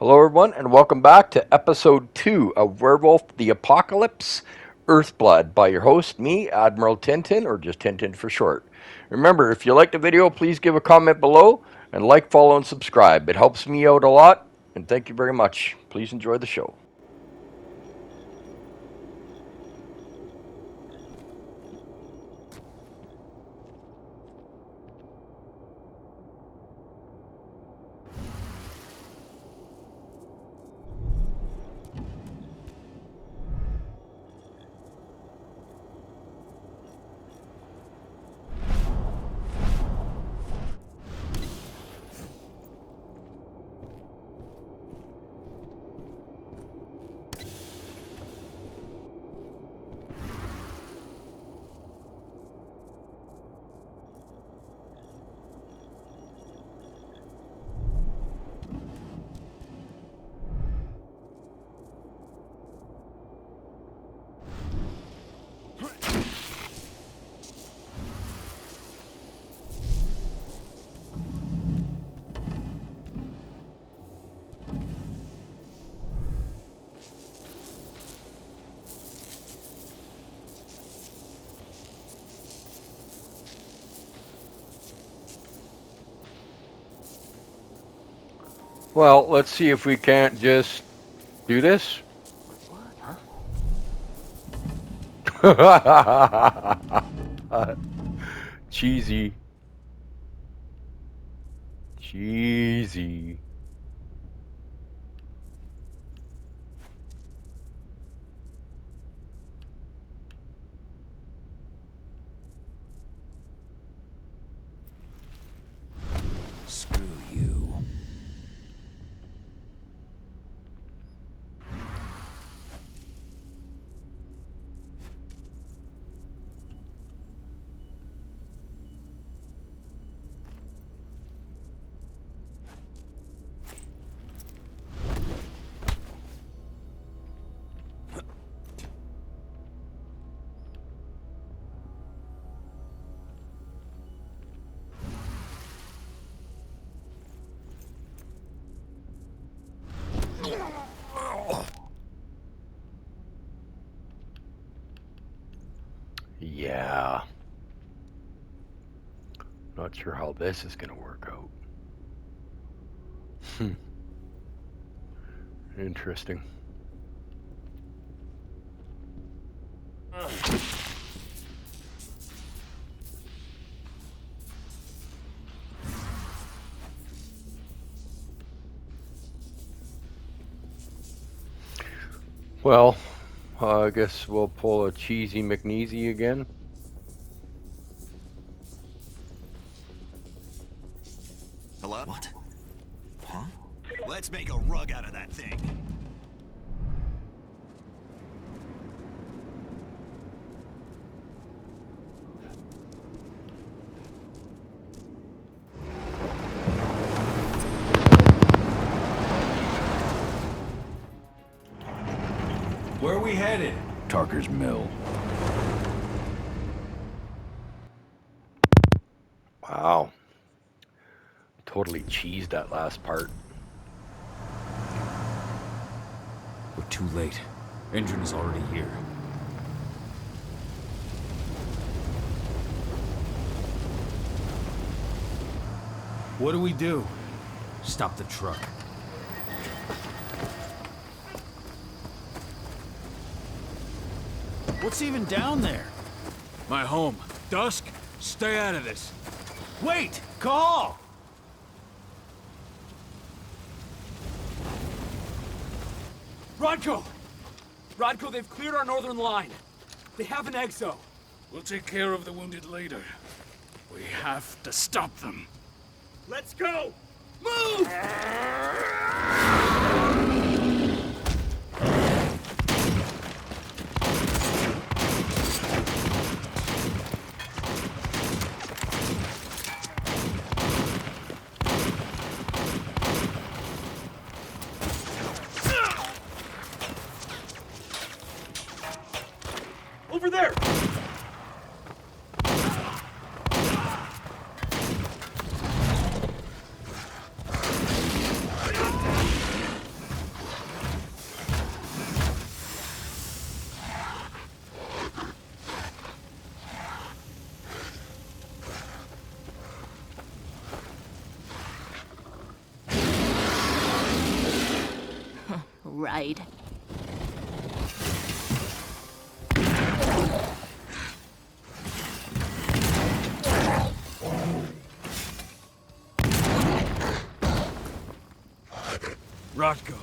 Hello, everyone, and welcome back to episode 2 of Werewolf the Apocalypse Earthblood by your host, me, Admiral Tintin, or just Tintin for short. Remember, if you liked the video, please give a comment below and like, follow, and subscribe. It helps me out a lot, and thank you very much. Please enjoy the show. Well, let's see if we can't just do this. Cheesy. Cheesy. Screw you. Yeah. Not sure how this is going to work out. Interesting. Well, I guess we'll pull a cheesy McNeasy again. Hello? What? Huh? Let's make a rug out of that thing. Where are we headed? Tarker's Mill. Wow. Totally cheesed that last part. We're too late. Engine is already here. What do we do? Stop the truck. What's even down there? My home. Dusk, stay out of this. Wait! Kahal! Rodger! Rodger, they've cleared our northern line. They have an exo. We'll take care of the wounded later. We have to stop them. Let's go! Move! Over there! ride. Rodger.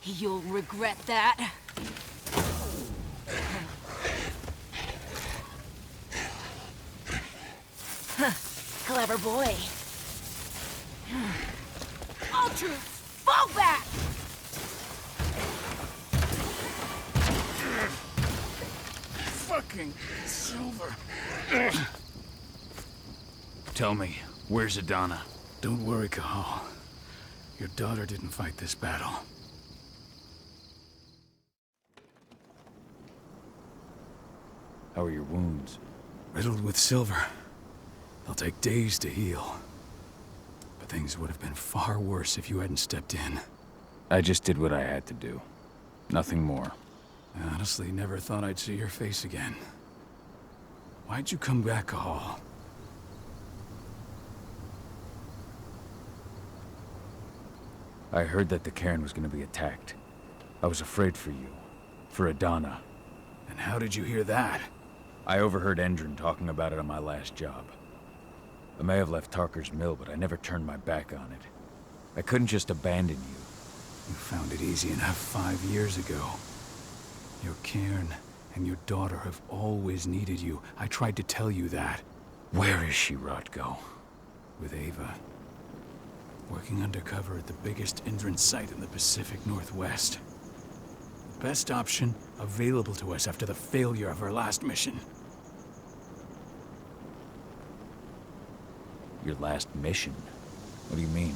You'll regret that. Huh, clever boy. All troops, fall back! Fucking Silver. Tell me, where's Adana? Don't worry, Kahal. Your daughter didn't fight this battle. How are your wounds? Riddled with silver. They'll take days to heal. But things would have been far worse if you hadn't stepped in. I just did what I had to do. Nothing more. I honestly never thought I'd see your face again. Why'd you come back, Kahal? I heard that the cairn was going to be attacked. I was afraid for you. For Adana. And how did you hear that? I overheard Endron talking about it on my last job. I may have left Tarker's mill, but I never turned my back on it. I couldn't just abandon you. You found it easy enough 5 years ago. Your cairn and your daughter have always needed you. I tried to tell you that. Where is she, Rodger? With Ava. Working undercover at the biggest Endron site in the Pacific Northwest. The best option available to us after the failure of our last mission. Your last mission? What do you mean?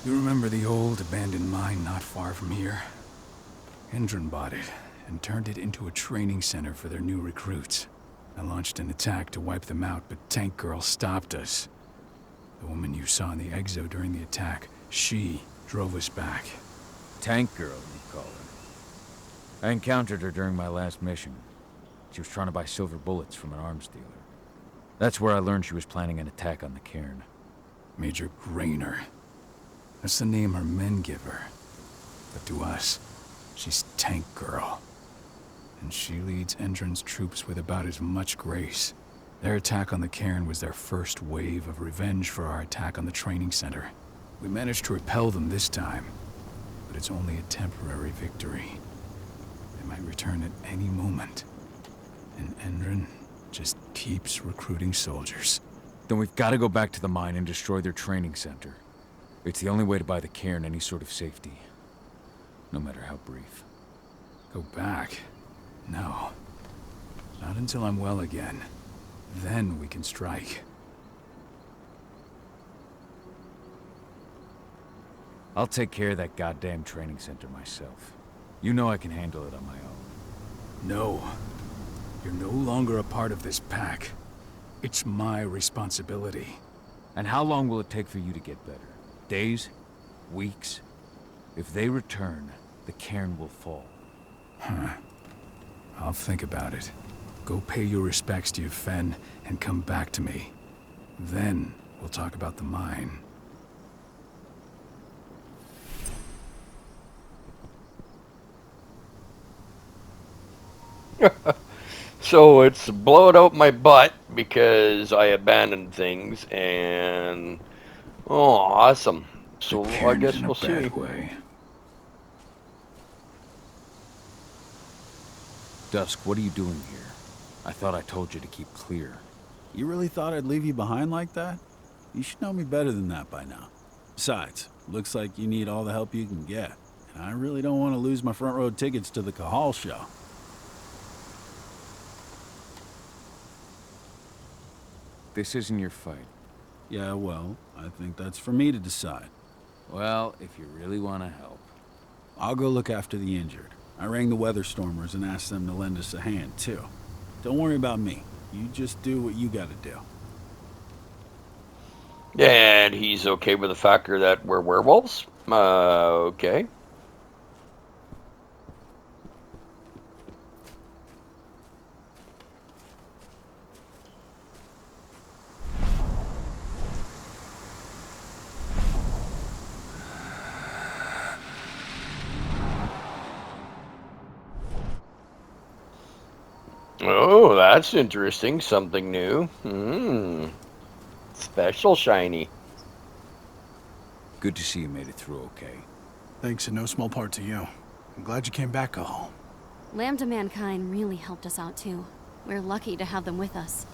You remember the old abandoned mine not far from here? Endron bought it and turned it into a training center for their new recruits. I launched an attack to wipe them out, but Tank Girl stopped us. The woman you saw in the exo during the attack, she drove us back. Tank Girl, you call her. I encountered her during my last mission. She was trying to buy silver bullets from an arms dealer. That's where I learned she was planning an attack on the cairn. Major Grainer. That's the name her men give her. But to us, she's Tank Girl. And she leads Endron's troops with about as much grace. Their attack on the cairn was their first wave of revenge for our attack on the training center. We managed to repel them this time, but it's only a temporary victory. They might return at any moment. And Endron just keeps recruiting soldiers. Then we've got to go back to the mine and destroy their training center. It's the only way to buy the cairn any sort of safety. No matter how brief. Go back? No. Not until I'm well again. Then we can strike. I'll take care of that goddamn training center myself. You know I can handle it on my own. No. You're no longer a part of this pack. It's my responsibility. And how long will it take for you to get better? Days? Weeks? If they return, the cairn will fall. Huh. I'll think about it. Go pay your respects to your Fen and come back to me. Then we'll talk about the mine. So it's blowed out my butt because I abandoned things, and oh, awesome. So The I cairn's guess in a we'll see. bad way. Dusk, what are you doing here? I thought I told you to keep clear. You really thought I'd leave you behind like that? You should know me better than that by now. Besides, looks like you need all the help you can get. And I really don't want to lose my front row tickets to the Kahal show. This isn't your fight. Yeah, well, I think that's for me to decide. Well, if you really want to help. I'll go look after the injured. I rang the Weatherstormers and asked them to lend us a hand, too. Don't worry about me. You just do what you gotta do. And he's okay with the factor that we're werewolves? Okay. that's interesting. Something new. Special shiny. Good to see you made it through okay. Thanks in no small part to you. I'm glad you came back, Kahal. Lambda Mankind really helped us out too. We're lucky to have them with us.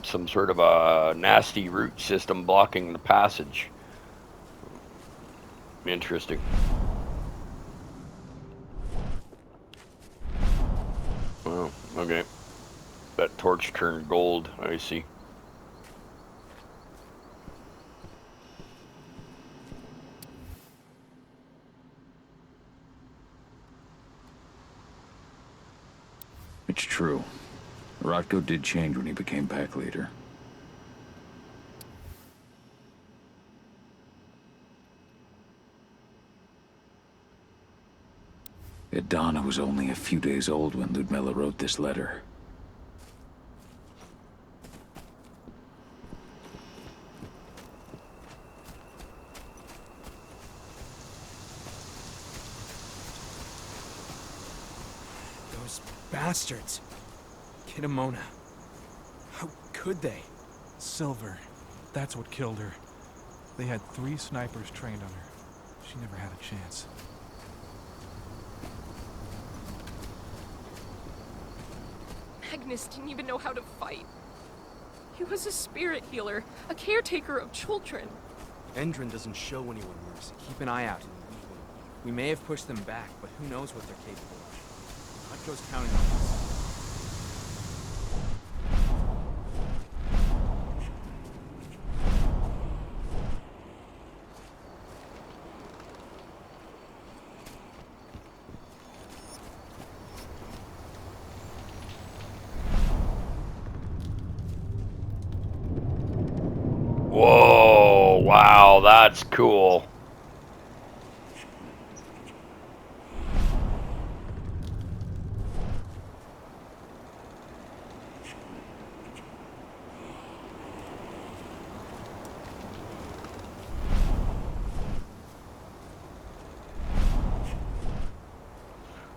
Some sort of a nasty root system blocking the passage. Interesting. Oh, okay. That torch turned gold, I see. It's true. Rodger did change when he became pack leader. Donna was only a few days old when Ludmilla wrote this letter. Those bastards. Kidamona. How could they? Silver. That's what killed her. They had 3 snipers trained on her. She never had a chance. Magnus didn't even know how to fight. He was a spirit healer, a caretaker of children. Endron doesn't show anyone mercy. Keep an eye out. We may have pushed them back, but who knows what they're capable of. Rodger's counting on us. Whoa, wow, that's cool.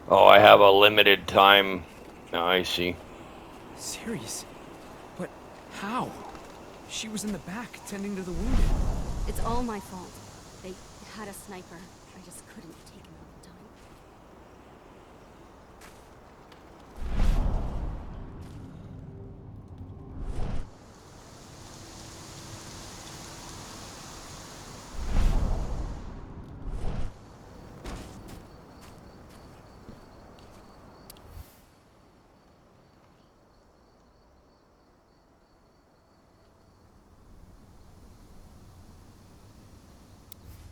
Oh, I have a limited time. Oh, I see. Serious? But how? She was in the back, tending to the wounded. It's all my fault. They had a sniper. I just couldn't take him out in time.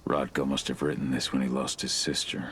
Rodger must have written this when he lost his sister.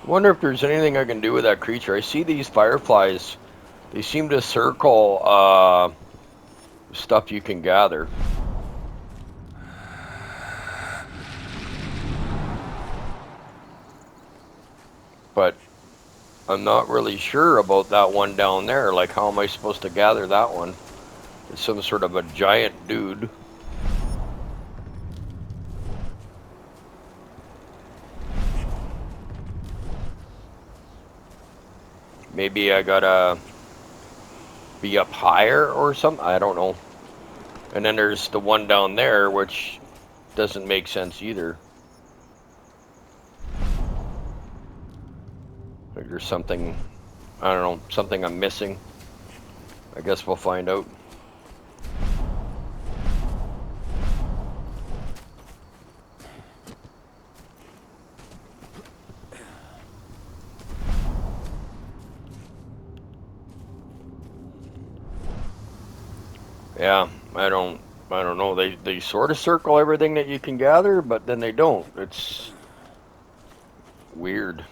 Wonder if there's anything I can do with that creature. I see these fireflies. They seem to circle stuff you can gather. But I'm not really sure about that one down there. Like, how am I supposed to gather that one? It's some sort of a giant dude. Maybe I gotta be up higher or something. I don't know. And then there's the one down there, which doesn't make sense either. Like there's something, I don't know, something I'm missing. I guess we'll find out. Yeah, I don't know. They sort of circle everything that you can gather, but then they don't. It's weird.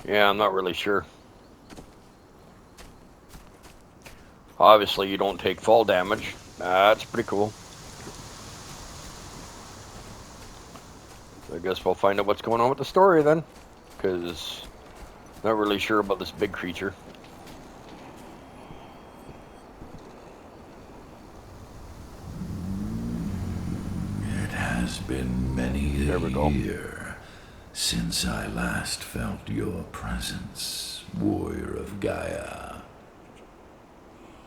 Yeah, I'm not really sure. Obviously, you don't take fall damage. That's pretty cool. So I guess we'll find out what's going on with the story then, because not really sure about this big creature. It has been many a year since I last felt your presence, warrior of Gaia.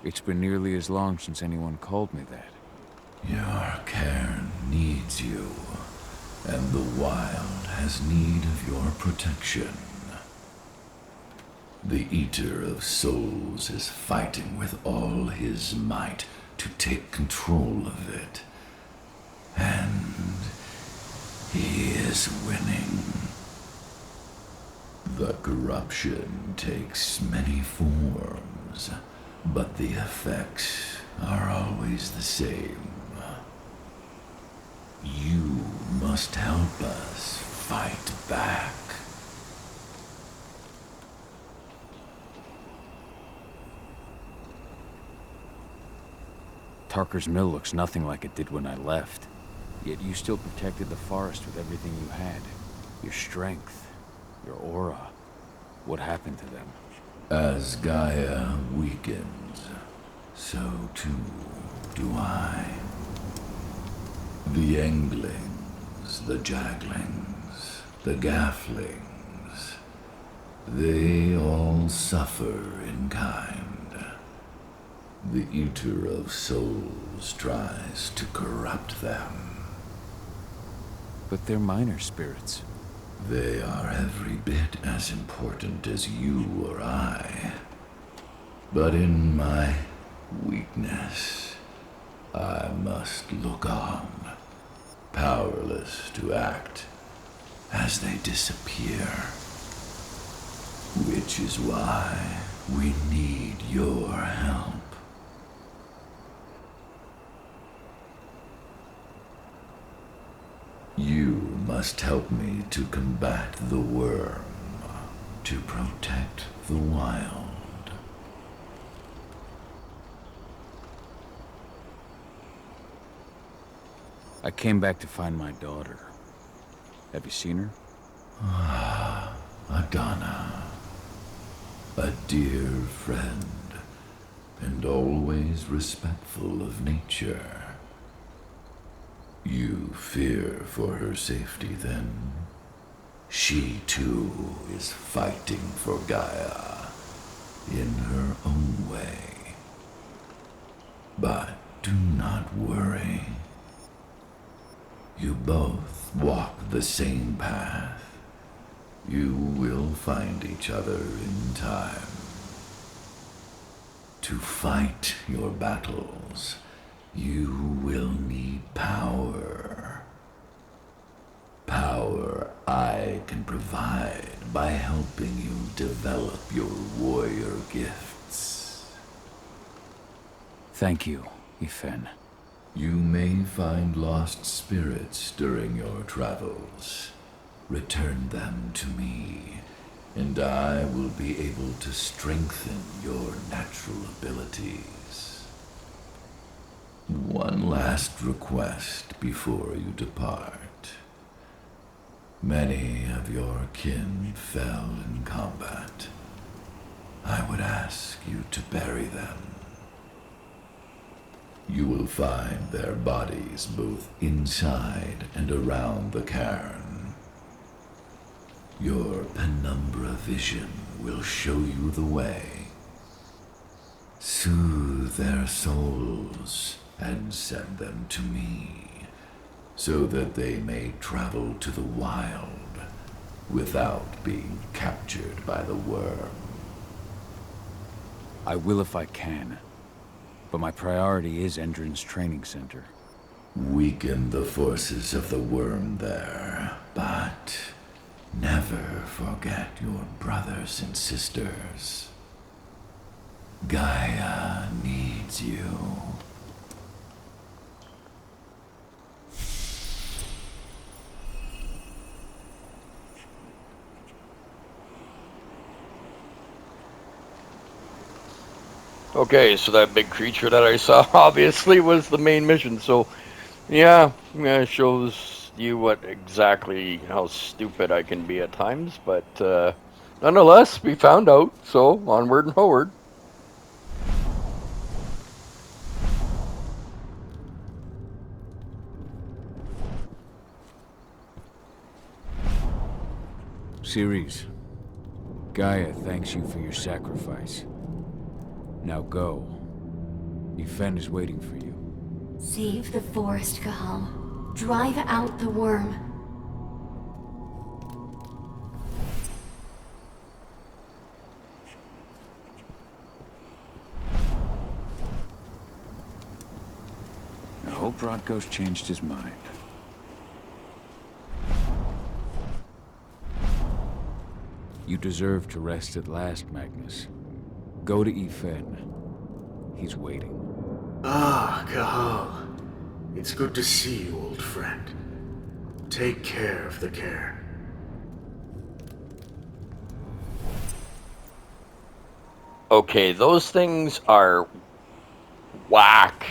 It's been nearly as long since anyone called me that. Your cairn needs you, and the wild has need of your protection. The Eater of Souls is fighting with all his might to take control of it. And he is winning. The corruption takes many forms, but the effects are always the same. You must help us fight back. Tarker's Mill looks nothing like it did when I left. Yet you still protected the forest with everything you had. Your strength, your aura. What happened to them? As Gaia weakens, so too do I. The Englings, the Jaglings, the Gafflings, they all suffer in kind. The Eater of Souls tries to corrupt them. But they're minor spirits. They are every bit as important as you or I. But in my weakness, I must look on, powerless to act as they disappear. Which is why we need your help. You must help me to combat the worm, to protect the wild. I came back to find my daughter. Have you seen her? Ah, Adana. A dear friend, and always respectful of nature. You fear for her safety, then? She, too, is fighting for Gaia, in her own way. But do not worry. You both walk the same path. You will find each other in time. To fight your battles, you will need power. Power I can provide by helping you develop your warrior gifts. Thank you, Ifen. You may find lost spirits during your travels. Return them to me, and I will be able to strengthen your natural abilities. One last request before you depart. Many of your kin fell in combat. I would ask you to bury them. You will find their bodies both inside and around the cairn. Your penumbra vision will show you the way. Soothe their souls and send them to me, so that they may travel to the wild without being captured by the worm. I will if I can, but my priority is Endron's training center. Weaken the forces of the worm there, but never forget your brothers and sisters. Gaia needs you. Okay, so that big creature that I saw obviously was the main mission. So, yeah, it shows you what exactly how stupid I can be at times. But nonetheless, we found out. So onward and forward. Ceres, Gaia thanks you for your sacrifice. Now go. Yfen is waiting for you. Save the forest, Kahal. Drive out the worm. I hope Rodger's changed his mind. You deserve to rest at last, Magnus. Go to Yfen. He's waiting. Ah, Kahal. It's good to see you, old friend. Take care of the care. Okay, those things are whack,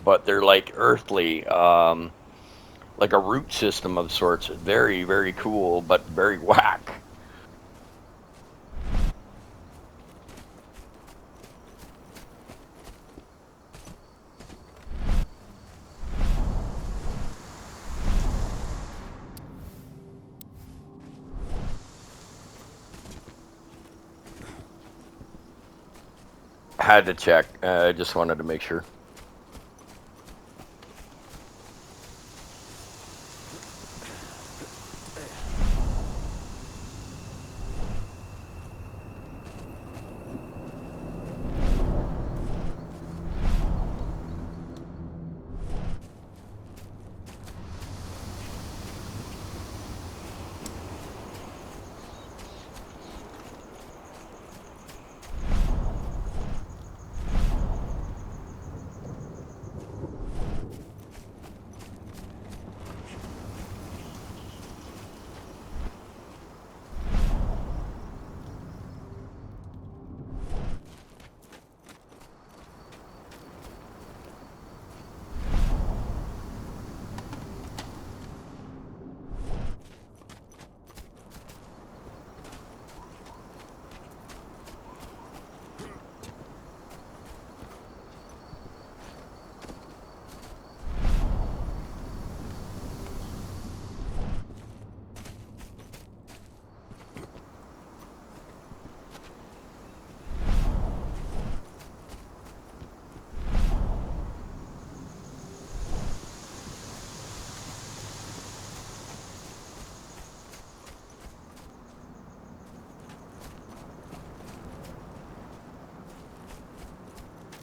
but they're like earthly, like a root system of sorts. Very, very cool, but very whack. Had to check. I just wanted to make sure.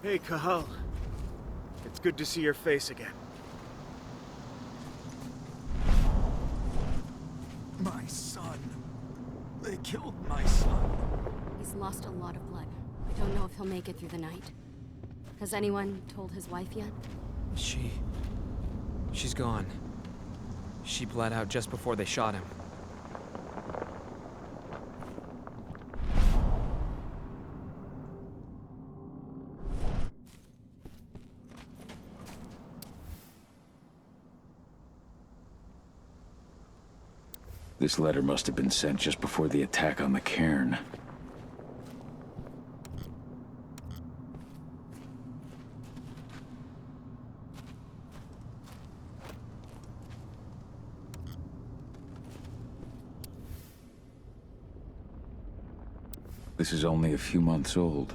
Hey, Kahal. It's good to see your face again. My son. They killed my son. He's lost a lot of blood. I don't know if he'll make it through the night. Has anyone told his wife yet? She's gone. She bled out just before they shot him. This letter must have been sent just before the attack on the cairn. This is only a few months old.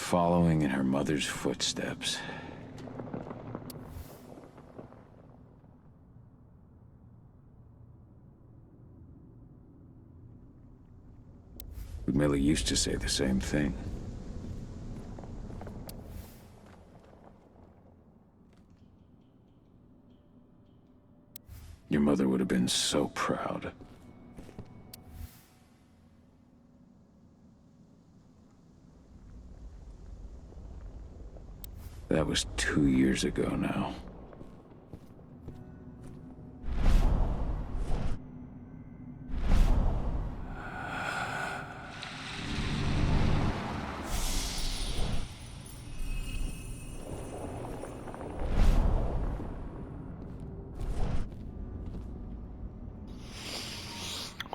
following in her mother's footsteps. Millie used to say the same thing. Your mother would have been so proud. That was 2 years ago now.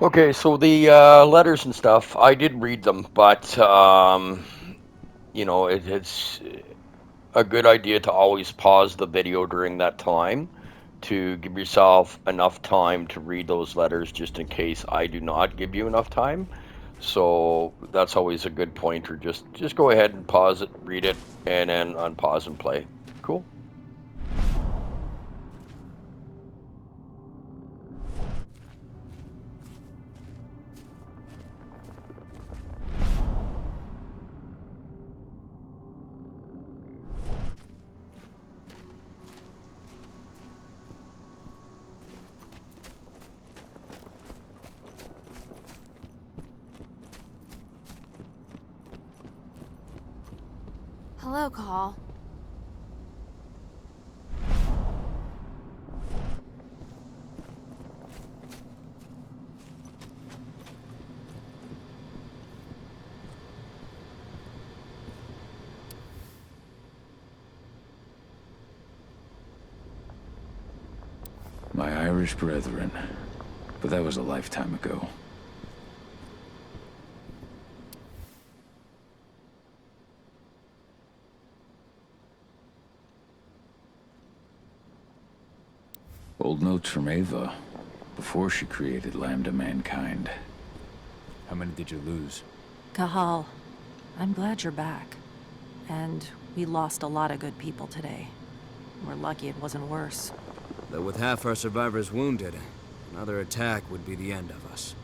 Okay, so the letters and stuff, I did read them, but you know, it's a good idea to always pause the video during that time to give yourself enough time to read those letters, just in case I do not give you enough time. So that's always a good pointer. Just go ahead and pause it, read it, and then unpause and play. Cool. Hello, Kahal. My Irish brethren. But that was a lifetime ago. Old notes from Ava, before she created Lambda Mankind. How many did you lose? Kahal, I'm glad you're back. And we lost a lot of good people today. We're lucky it wasn't worse. Though with half our survivors wounded, another attack would be the end of us.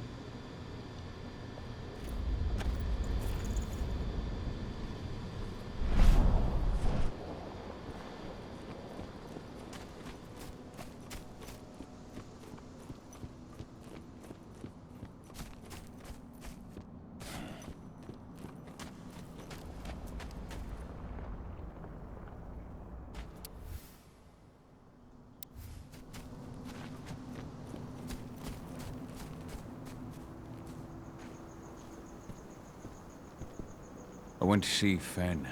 I went to see Fen.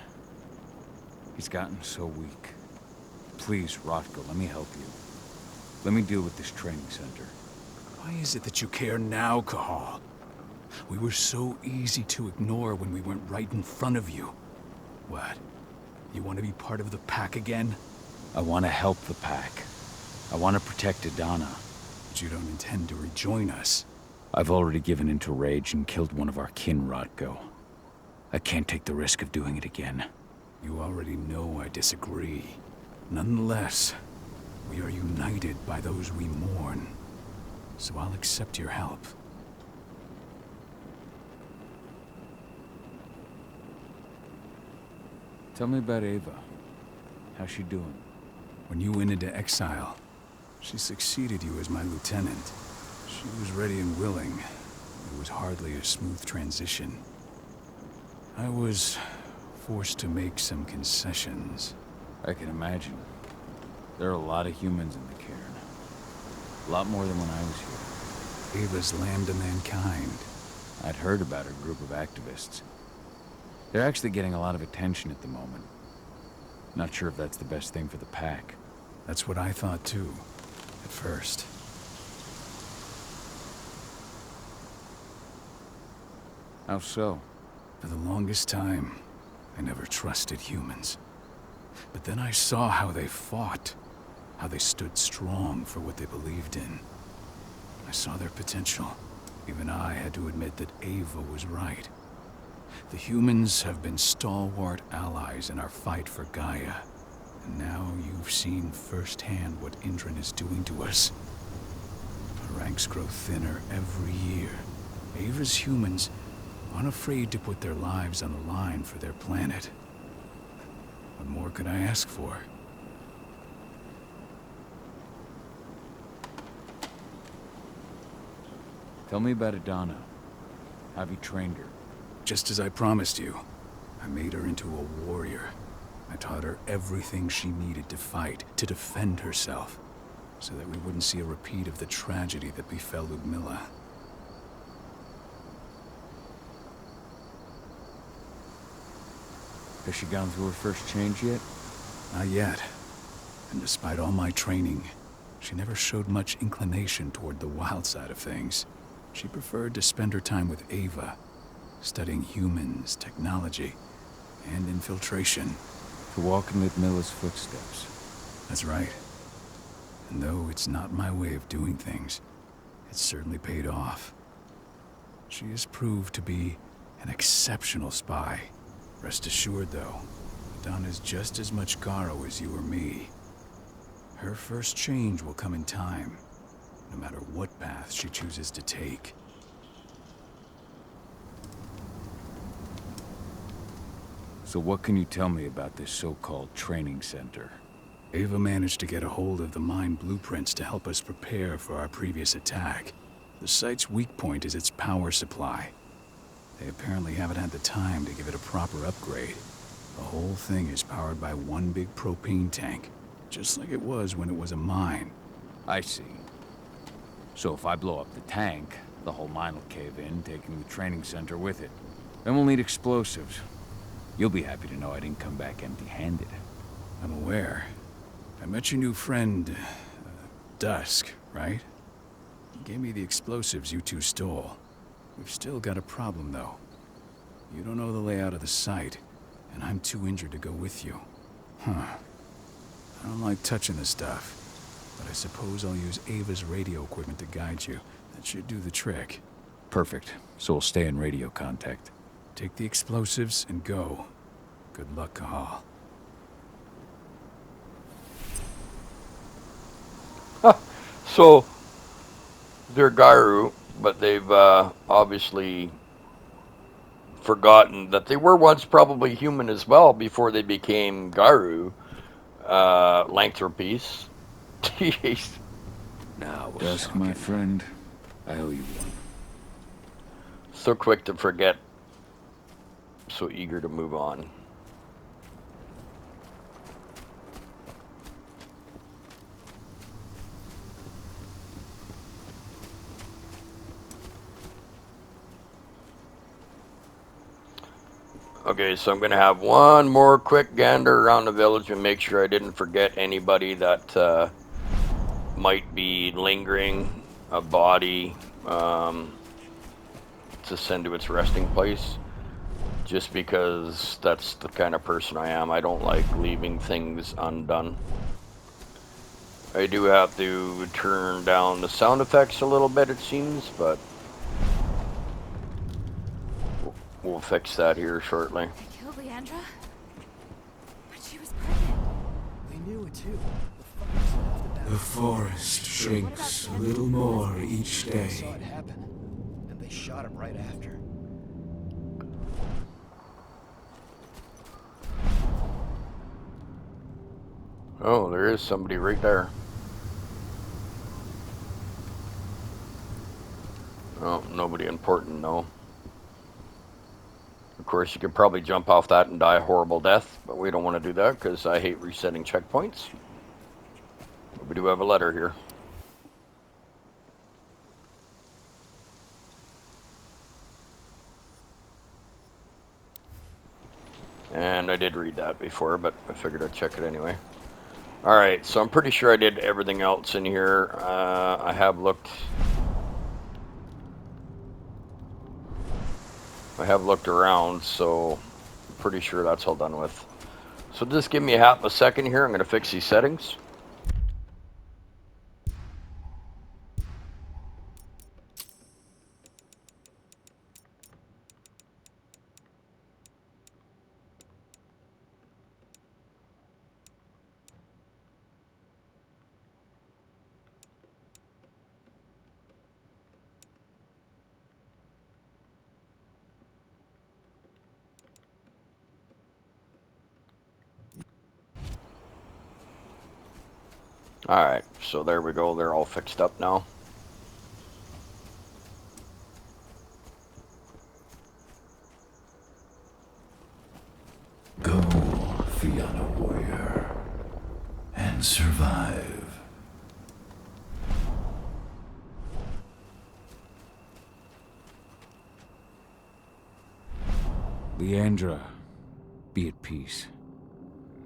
He's gotten so weak. Please, Rodger, let me help you. Let me deal with this training center. Why is it that you care now, Kahal? We were so easy to ignore when we went right in front of you. What? You want to be part of the pack again? I want to help the pack. I want to protect Adana. But you don't intend to rejoin us. I've already given into rage and killed one of our kin, Rodger. I can't take the risk of doing it again. You already know I disagree. Nonetheless, we are united by those we mourn. So I'll accept your help. Tell me about Ava. How's she doing? When you went into exile, she succeeded you as my lieutenant. She was ready and willing. It was hardly a smooth transition. I was forced to make some concessions. I can imagine. There are a lot of humans in the cairn. A lot more than when I was here. Ava's Lambda Mankind. I'd heard about her group of activists. They're actually getting a lot of attention at the moment. Not sure if that's the best thing for the pack. That's what I thought too, at first. How so? For the longest time, I never trusted humans. But then I saw how they fought, how they stood strong for what they believed in. I saw their potential. Even I had to admit that Ava was right. The humans have been stalwart allies in our fight for Gaia. And now you've seen firsthand what Indran is doing to us. Our ranks grow thinner every year. Ava's humans aren't afraid to put their lives on the line for their planet. What more could I ask for? Tell me about Adana. Have you trained her? Just as I promised you, I made her into a warrior. I taught her everything she needed to fight, to defend herself, so that we wouldn't see a repeat of the tragedy that befell Ludmilla. Has she gone through her first change yet? Not yet. And despite all my training, she never showed much inclination toward the wild side of things. She preferred to spend her time with Ava, studying humans, technology, and infiltration. To walk in Ludmilla's footsteps. That's right. And though it's not my way of doing things, it's certainly paid off. She has proved to be an exceptional spy. Rest assured, though, Adana's just as much Garo as you or me. Her first change will come in time, no matter what path she chooses to take. So what can you tell me about this so-called training center? Ava managed to get a hold of the mine blueprints to help us prepare for our previous attack. The site's weak point is its power supply. They apparently haven't had the time to give it a proper upgrade. The whole thing is powered by one big propane tank, just like it was when it was a mine. I see. So if I blow up the tank, the whole mine will cave in, taking the training center with it. Then we'll need explosives. You'll be happy to know I didn't come back empty-handed. I'm aware. I met your new friend, Dusk, right? He gave me the explosives you two stole. We've still got a problem, though. You don't know the layout of the site, and I'm too injured to go with you. Huh. I don't like touching this stuff, but I suppose I'll use Ava's radio equipment to guide you. That should do the trick. Perfect. So we'll stay in radio contact. Take the explosives and go. Good luck, Kahal. So, they're Gairu, but they've obviously forgotten that they were once probably human as well before they became Gairu. Lanthropies. Jeez. Now, Dusk, my friend, I owe you one. So quick to forget. So eager to move on. Okay, so I'm going to have one more quick gander around the village and make sure I didn't forget anybody that might be lingering, a body to send to its resting place. Just because that's the kind of person I am. I don't like leaving things undone. I do have to turn down the sound effects a little bit, it seems, but we'll fix that here shortly. They killed Leandra? But she was pregnant. They knew it too. The forest shrinks a little more each They day. saw it happen, and they shot him right after. Oh, there is somebody right there. Oh, nobody important, no. Of course, you could probably jump off that and die a horrible death, but we don't want to do that because I hate resetting checkpoints. But we do have a letter here. And I did read that before, but I figured I'd check it anyway. Alright, so I'm pretty sure I did everything else in here. I have looked around, so I'm pretty sure that's all done with. So just give me half a second here. I'm going to fix these settings. Alright, so there we go. They're all fixed up now. Go, Fianna warrior, and survive. Leandra, be at peace.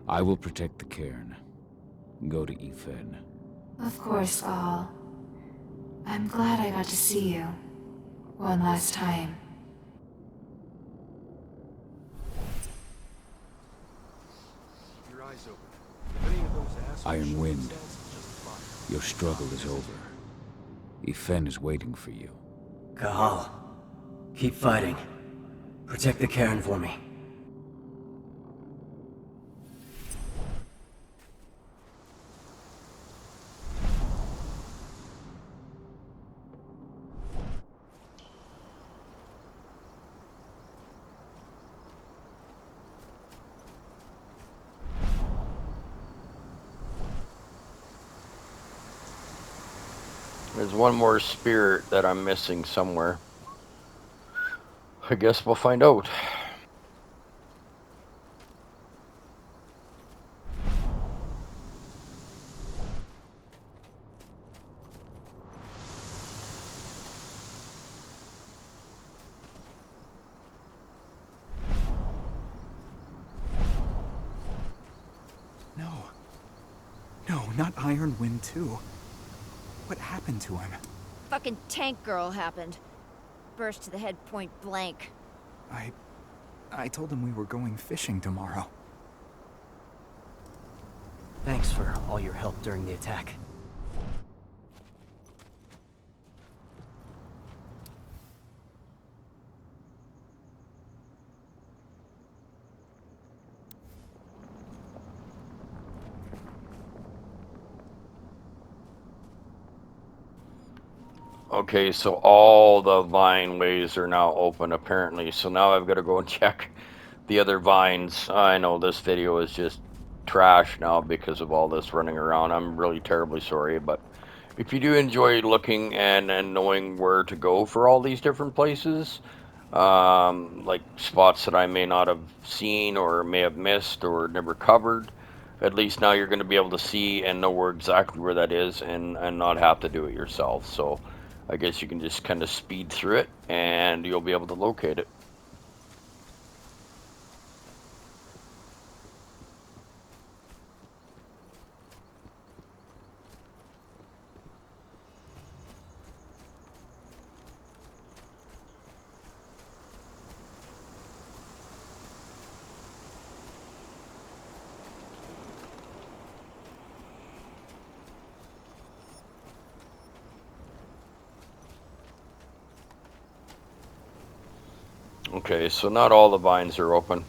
I will protect the cairn. Go to Ethan. Of course, Kahal. I'm glad I got to see you. One last time. Keep your eyes open. If any of those assholes Iron show Wind, themselves, just fire. your struggle is over. Ethan is waiting for you. Kahal, keep fighting. Protect the cairn for me. There's one more spirit that I'm missing somewhere. I guess we'll find out. No. No, not Iron Wind 2. What happened to him? Fucking tank girl happened. Burst to the head point blank. I told him we were going fishing tomorrow. Thanks for all your help during the attack. Okay, so all the vine ways are now open apparently. So now I've got to go and check the other vines. I know this video is just trash now because of all this running around. I'm really terribly sorry, but if you do enjoy looking and knowing where to go for all these different places, like spots that I may not have seen or may have missed or never covered, at least now you're going to be able to see and know where exactly where that is and not have to do it yourself. So I guess you can just kind of speed through it and you'll be able to locate it. Okay, so not all the vines are open.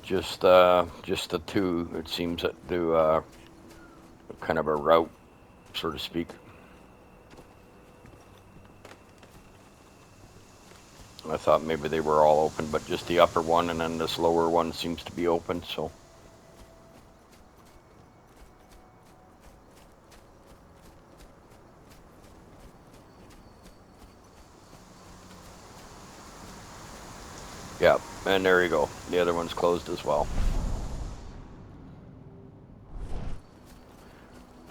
Just the two, it seems, that do kind of a route, so to speak. I thought maybe they were all open, but just the upper one and then this lower one seems to be open, so. Yeah, and there you go. The other one's closed as well.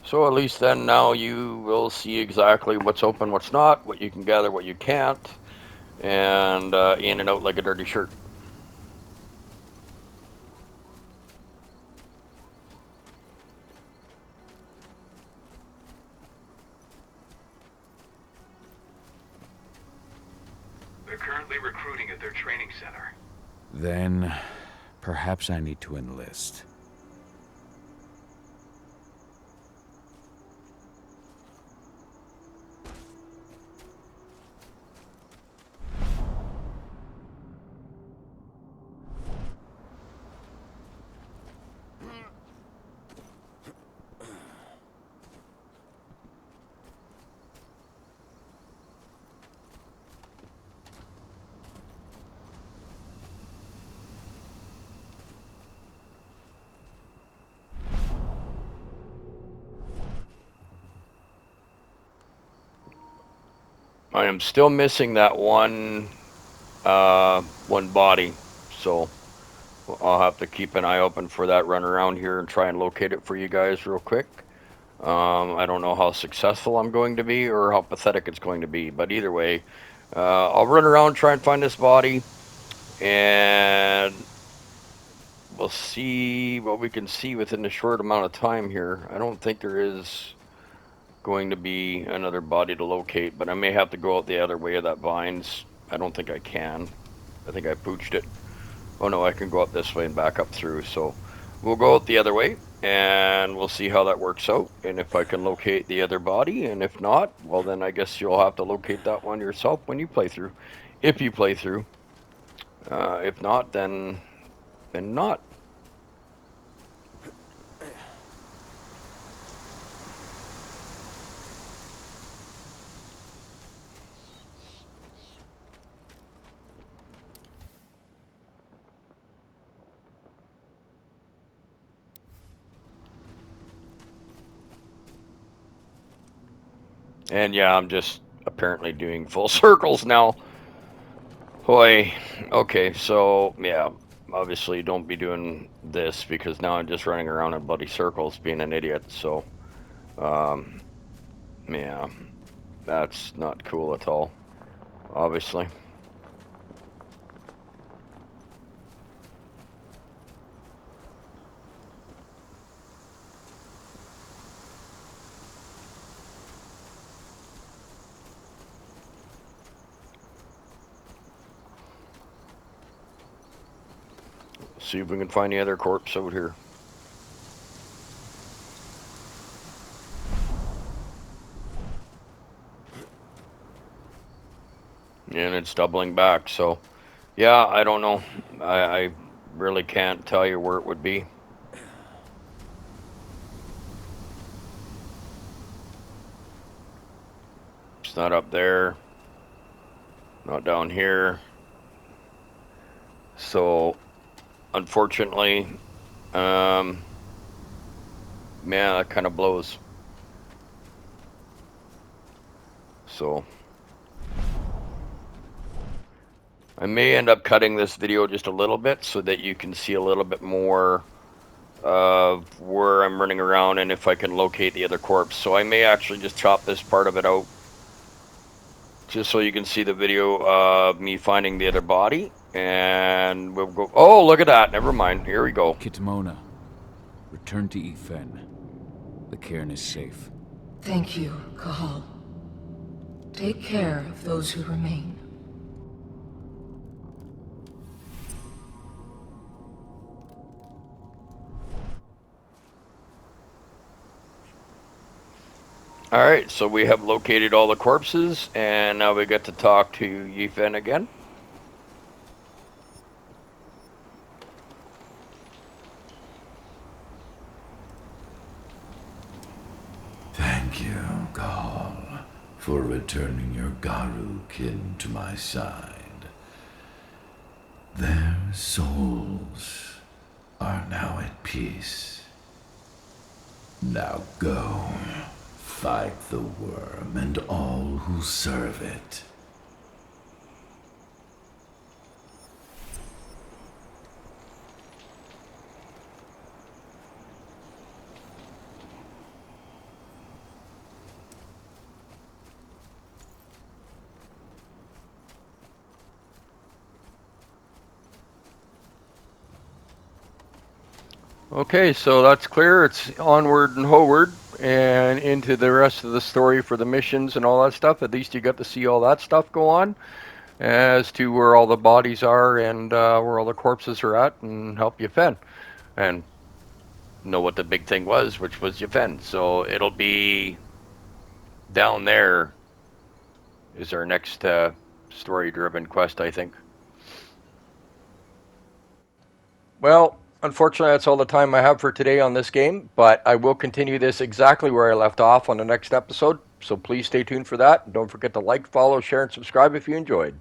So at least then now you will see exactly what's open, what's not, what you can gather, what you can't, and in and out like a dirty shirt. They're currently recruiting at their training center. Then, perhaps I need to enlist. I am still missing that one body, so I'll have to keep an eye open for that, run around here and try and locate it for you guys real quick. I don't know how successful I'm going to be or how pathetic it's going to be, but either way, I'll run around, try and find this body, and we'll see what we can see within a short amount of time here. I don't think there is going to be another body to locate, but I may have to go out the other way of that vines. I don't think I can. I think I pooched it. Oh no, I can go up this way and back up through, so we'll go out the other way and we'll see how that works out, and if I can locate the other body, and if not, well then I guess you'll have to locate that one yourself when you play through, if you play through. If not, then not. And yeah, I'm just apparently doing full circles now. Boy, okay, so yeah, obviously don't be doing this because now I'm just running around in bloody circles being an idiot, so yeah, that's not cool at all, obviously. See if we can find the other corpse out here. And it's doubling back, so yeah, I don't know. I really can't tell you where it would be. It's not up there, not down here. So unfortunately, man, that kind of blows. So I may end up cutting this video just a little bit so that you can see a little bit more of where I'm running around and if I can locate the other corpse. So I may actually just chop this part of it out just so you can see the video of me finding the other body, and we'll go. Oh, look at that. Never mind. Here we go. Kitmona, return to Ethen. The cairn is safe. Thank you, Kahal. Take care of those who remain. Alright, so we have located all the corpses, and now we get to talk to Yifen again. Thank you, Kahal, for returning your Garu kin to my side. Their souls are now at peace. Now go. Fight the worm and all who serve it. Okay, so that's clear. It's onward and howard and into the rest of the story for the missions and all that stuff. At least you got to see all that stuff go on as to where all the bodies are and where all the corpses are at, and help Yifen and know what the big thing was, which was Yifen. So it'll be down there is our next story-driven quest, I think. Well, unfortunately, that's all the time I have for today on this game, but I will continue this exactly where I left off on the next episode, so please stay tuned for that. Don't forget to like, follow, share, and subscribe if you enjoyed.